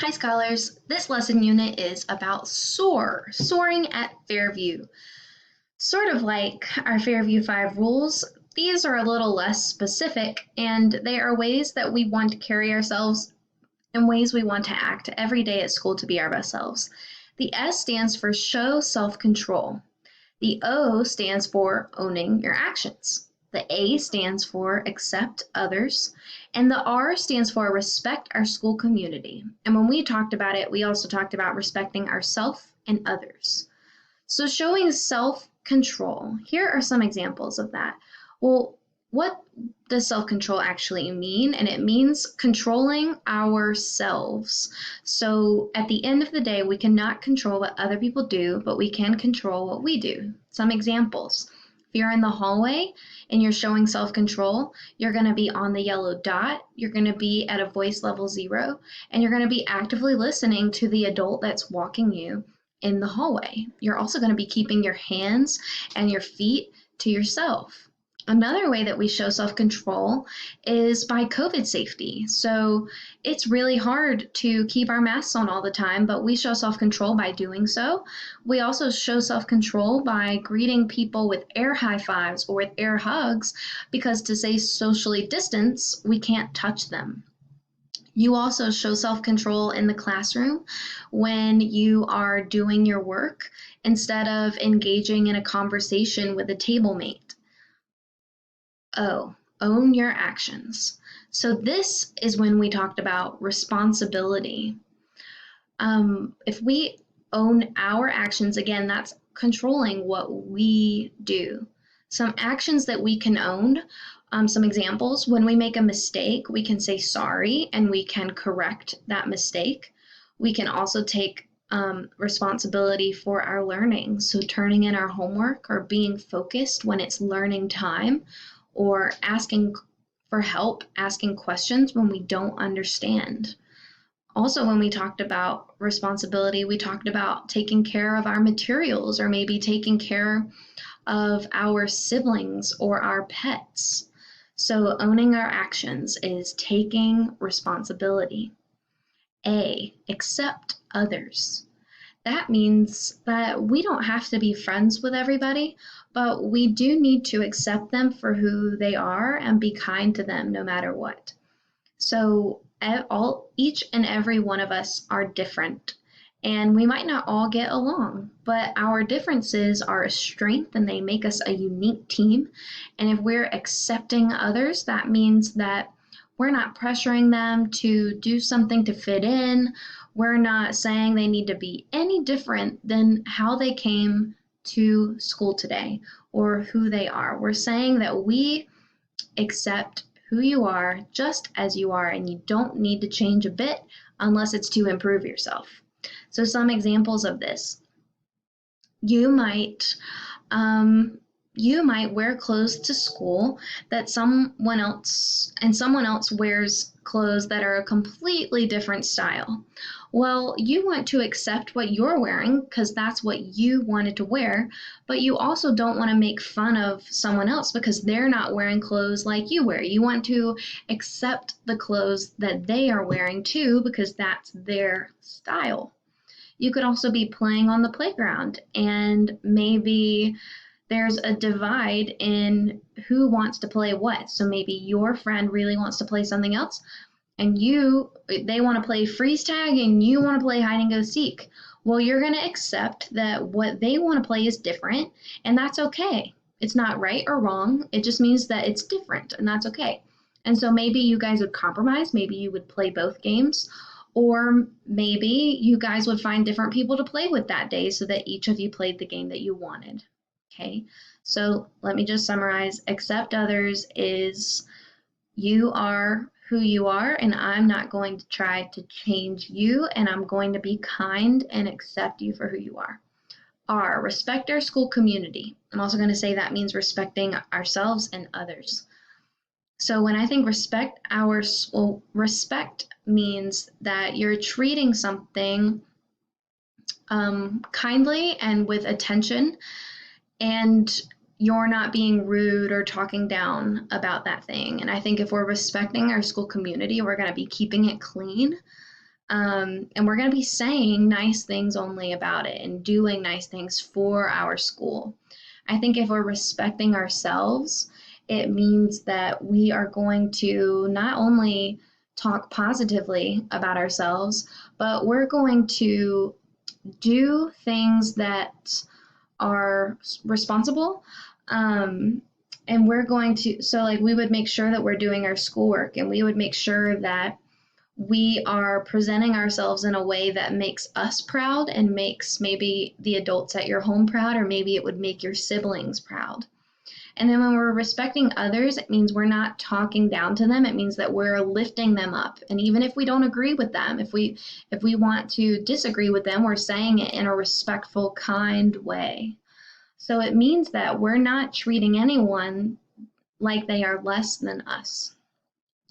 Hi scholars, this lesson unit is about SOAR, soaring at Fairview. Sort of like our Fairview 5 rules, these are a little less specific and they are ways that we want to carry ourselves and ways we want to act every day at school to be our best selves. The S stands for show self-control. The O stands for owning your actions. The A stands for accept others. And the R stands for respect our school community. And when we talked about it, we also talked about respecting ourselves and others. So showing self-control, here are some examples of that. Well, what does self-control actually mean? And it means controlling ourselves. So at the end of the day, we cannot control what other people do, but we can control what we do. Some examples. If you're in the hallway and you're showing self-control, you're going to be on the yellow dot, you're going to be at a voice level 0, and you're going to be actively listening to the adult that's walking you in the hallway. You're also going to be keeping your hands and your feet to yourself. Another way that we show self-control is by COVID safety. So it's really hard to keep our masks on all the time, but we show self-control by doing so. We also show self-control by greeting people with air high fives or with air hugs, because to stay socially distanced, we can't touch them. You also show self-control in the classroom when you are doing your work instead of engaging in a conversation with a table mate. O, own your actions. So this is when we talked about responsibility. If we own our actions, again, that's controlling what we do. Some actions that we can own, some examples, when we make a mistake, we can say sorry and we can correct that mistake. We can also take responsibility for our learning. So turning in our homework or being focused when it's learning time, or asking for help, asking questions when we don't understand. Also, when we talked about responsibility, we talked about taking care of our materials or maybe taking care of our siblings or our pets. So owning our actions is taking responsibility. A, accept others. That means that we don't have to be friends with everybody, but we do need to accept them for who they are and be kind to them no matter what. So each and every one of us are different, and we might not all get along, but our differences are a strength and they make us a unique team. And if we're accepting others, that means that we're not pressuring them to do something to fit in. We're not saying they need to be any different than how they came to school today or who they are. We're saying that we accept who you are just as you are, and you don't need to change a bit unless it's to improve yourself. So some examples of this. You might wear clothes to school that someone else wears clothes that are a completely different style. Well, you want to accept what you're wearing because that's what you wanted to wear, but you also don't want to make fun of someone else because they're not wearing clothes like you wear. You want to accept the clothes that they are wearing too because that's their style. You could also be playing on the playground and maybe there's a divide in who wants to play what. So maybe your friend really wants to play something else and they want to play freeze tag and you want to play hide and go seek. Well, you're going to accept that what they want to play is different, and that's okay. It's not right or wrong. It just means that it's different, and that's okay. And so maybe you guys would compromise. Maybe you would play both games, or maybe you guys would find different people to play with that day so that each of you played the game that you wanted. Okay, so let me just summarize. Accept others is you are who you are, and I'm not going to try to change you, and I'm going to be kind and accept you for who you are. R, respect our school community. I'm also going to say that means respecting ourselves and others. So when I think respect means that you're treating something kindly and with attention, and you're not being rude or talking down about that thing. And I think if we're respecting our school community, we're going to be keeping it clean. And we're going to be saying nice things only about it and doing nice things for our school. I think if we're respecting ourselves, it means that we are going to not only talk positively about ourselves, but we're going to do things that are responsible. And we're going to, so like we would make sure that we're doing our schoolwork, and we would make sure that we are presenting ourselves in a way that makes us proud and makes maybe the adults at your home proud, or maybe it would make your siblings proud. And then when we're respecting others, it means we're not talking down to them. It means that we're lifting them up. And even if we don't agree with them, if we want to disagree with them, we're saying it in a respectful, kind way. So it means that we're not treating anyone like they are less than us.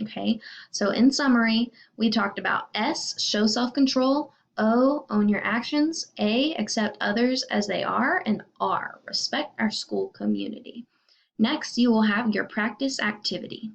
Okay, so in summary, we talked about S, show self-control, O, own your actions, A, accept others as they are, and R, respect our school community. Next, you will have your practice activity.